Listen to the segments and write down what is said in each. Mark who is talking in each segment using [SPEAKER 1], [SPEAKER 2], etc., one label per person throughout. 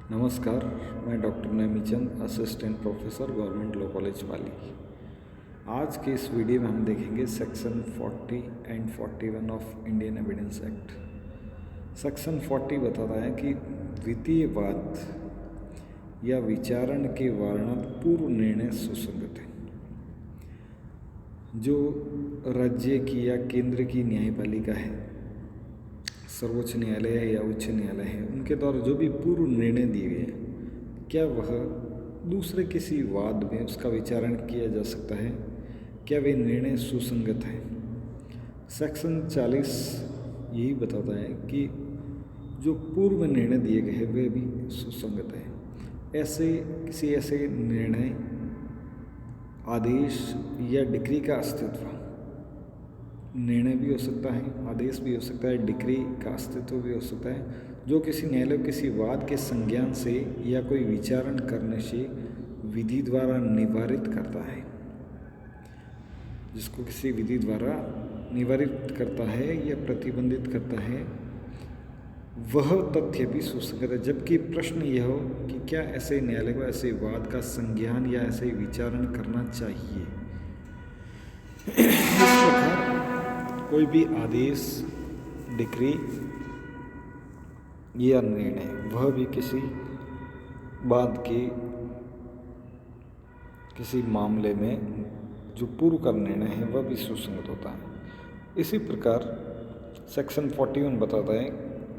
[SPEAKER 1] नमस्कार, मैं doctor Nemichand, assistant professor, government law college Pali. आज के इस वीडियो में हम देखेंगे section 40 and 41 of Indian evidence act. Section 40 बताता है कि वित्तीय वाद या विचारण के वारणात पूर्व निर्णय सुसंगत है। जो राज्य की या केंद्र की न्यायपालिका है, सर्वोच्च न्यायालय है या उच्च न्यायालय है, उनके द्वारा जो भी पूर्व निर्णय दिए गए हैं, क्या वह दूसरे किसी वाद में उसका विचारण किया जा सकता है? क्या वे निर्णय सुसंगत है? सेक्शन 40 यही बताता है कि जो पूर्व निर्णय दिए गए हैं वे भी सुसंगत है। किसी ऐसे निर्णय, आदेश या डिक्री का अस्तित्व, निर्णय भी हो सकता है, आदेश भी हो सकता है, डिक्री का अस्तित्व भी हो सकता है, जो किसी न्यायालय किसी वाद के संज्ञान से या कोई विचारण करने से विधि द्वारा निवारित करता है। जिसको किसी विधि द्वारा निवारित करता है या प्रतिबंधित करता है, वह तथ्य भी सुसंगत है। जबकि प्रश्न यह हो कि क्या ऐसे न्यायालय को ऐसे वाद का संज्ञान या ऐसे विचारण करना चाहिए। इस प्रकार कोई भी आदेश, डिक्री या निर्णय, वह भी किसी बात के किसी मामले में जो पूर्व का निर्णय है वह भी सुसंगत होता है। इसी प्रकार सेक्शन 41 बताता है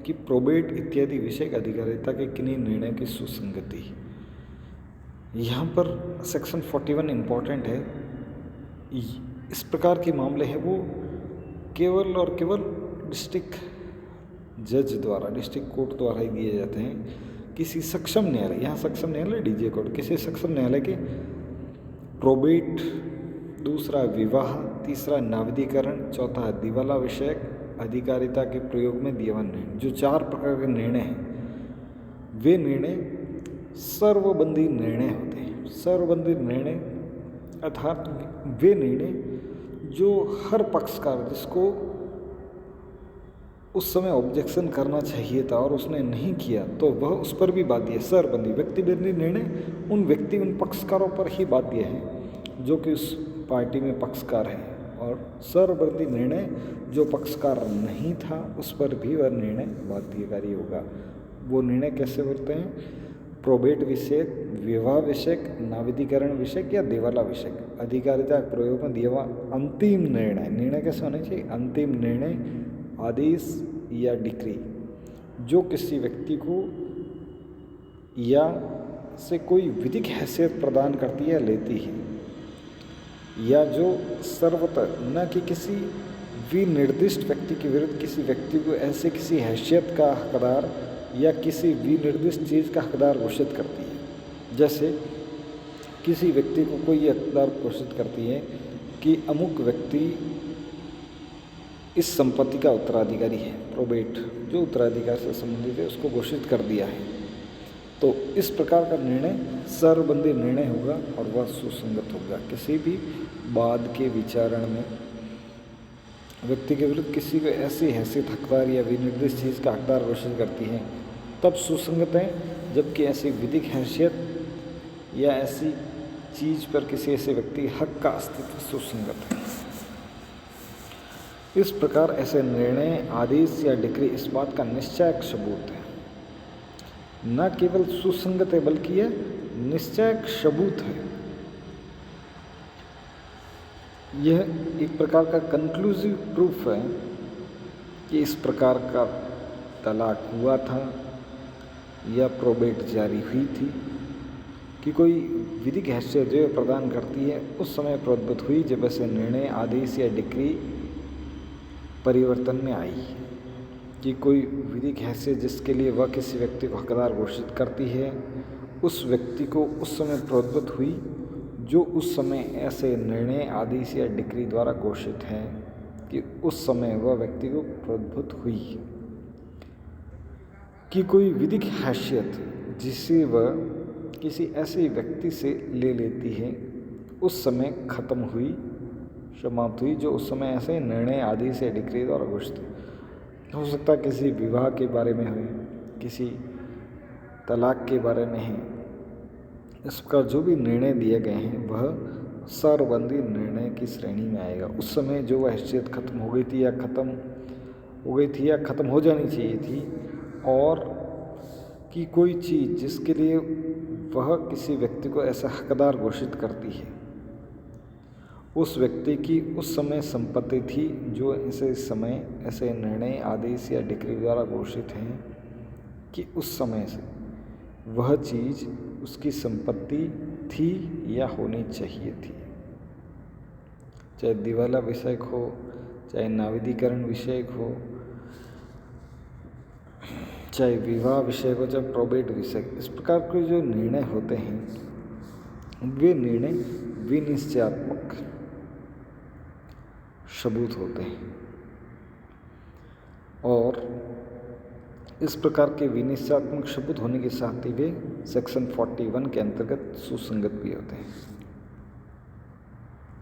[SPEAKER 1] कि प्रोबेट इत्यादि विषयक अधिकारिता के किन्हीं निर्णय की सुसंगति। यहाँ पर सेक्शन 41 इम्पॉर्टेंट है। इस प्रकार के मामले हैं वो केवल और केवल डिस्ट्रिक्ट जज द्वारा, डिस्ट्रिक्ट कोर्ट द्वारा ही दिए जाते हैं। किसी सक्षम न्यायालय, यहाँ सक्षम न्यायालय डीजे कोर्ट, किसी सक्षम न्यायालय के प्रोबेट, दूसरा विवाह, तीसरा नाविदीकरण, चौथा दिवाला विषयक अधिकारिता के प्रयोग में दिए हुए निर्णय, जो 4 प्रकार के निर्णय हैं, वे निर्णय सर्वबंधी निर्णय होते हैं। सर्वबंधी निर्णय अर्थात वे निर्णय जो हर पक्षकार, जिसको उस समय ऑब्जेक्शन करना चाहिए था और उसने नहीं किया, तो वह उस पर भी बाध्य है। सर्वबंधी व्यक्तिबंधी निर्णय उन पक्षकारों पर ही बाध्य है जो कि उस पार्टी में पक्षकार है, और सर्वबंधी निर्णय जो पक्षकार नहीं था उस पर भी वह निर्णय बाध्यकारी होगा। वो निर्णय कैसे होते हैं? प्रोबेट विषयक, विवाह विषयक, नाविदीकरण विषयक या दिवाला विषयक अधिकारिता प्रयोग में दिया हुआ अंतिम निर्णय। निर्णय कैसे होने चाहिए? अंतिम निर्णय, आदेश या डिक्री जो किसी व्यक्ति को या से कोई विधिक हैसियत प्रदान करती है, लेती है, या जो सर्वतर न कि किसी विनिर्दिष्ट व्यक्ति के विरुद्ध किसी व्यक्ति को ऐसे किसी हैसियत का हकदार या किसी विनिर्दिष्ट चीज़ का हकदार घोषित करती है। जैसे किसी व्यक्ति को कोई हकदार घोषित करती है कि अमुक व्यक्ति इस संपत्ति का उत्तराधिकारी है, प्रोबेट जो उत्तराधिकार से संबंधित है उसको घोषित कर दिया है, तो इस प्रकार का निर्णय सर्वबंधी निर्णय होगा और वह सुसंगत होगा। किसी भी वाद के विचारण में व्यक्ति के विरुद्ध किसी को ऐसी हैसियत हकदार या विनिर्दिष्ट चीज़ का हकदार घोषित करती है तब सुसंगत है। जबकि ऐसी विधिक हैसियत या ऐसी चीज़ पर किसी ऐसे व्यक्ति हक का अस्तित्व सुसंगत है। इस प्रकार ऐसे निर्णय, आदेश या डिक्री इस बात का निश्चयक सबूत है, न केवल सुसंगत है बल्कि यह निश्चयक सबूत है। यह एक प्रकार का कंक्लूसिव प्रूफ है कि इस प्रकार का तलाक हुआ था या प्रोबेट जारी हुई थी, कि कोई विधिक हैसियत जो प्रदान करती है उस समय प्रोद्भूत हुई जब ऐसे निर्णय, आदेश या डिक्री परिवर्तन में आई। कि कोई विधिक हैसियत जिसके लिए वह किसी व्यक्ति को हकदार घोषित करती है, उस व्यक्ति को उस समय प्रोद्भूत हुई जो उस समय ऐसे निर्णय, आदेश या डिक्री द्वारा घोषित है, कि उस समय वह व्यक्ति को प्रोद्भूत हुई। कि कोई विधिक हैसियत जिसे वह किसी ऐसे व्यक्ति से ले लेती है उस समय खत्म हुई, समाप्त हुई, जो उस समय ऐसे निर्णय, आदेश या डिक्री द्वारा घोषित हो सकता है किसी विवाह के बारे में हो, किसी तलाक के बारे में है। इस प्रकार जो भी निर्णय दिए गए हैं वह सरबंदी निर्णय की श्रेणी में आएगा। उस समय जो वह हैसियत खत्म हो गई थी या ख़त्म हो जानी चाहिए थी, और कि कोई चीज़ जिसके लिए वह किसी व्यक्ति को ऐसा हकदार घोषित करती है, उस व्यक्ति की उस समय संपत्ति थी जो ऐसे निर्णय, आदेश या डिक्री द्वारा घोषित हैं कि उस समय से वह चीज़ उसकी संपत्ति थी या होनी चाहिए थी। चाहे दिवाला विषयक हो, चाहे नाविदीकरण विषयक हो, चाहे विवाह विषय हो, चाहे प्रोबेट विषय, इस प्रकार के जो निर्णय होते हैं वे निर्णय विनिश्चयात्मक सबूत होते हैं, और इस प्रकार के विनिश्चयात्मक सबूत होने के साथ ही वे सेक्शन 41 के अंतर्गत सुसंगत भी होते हैं।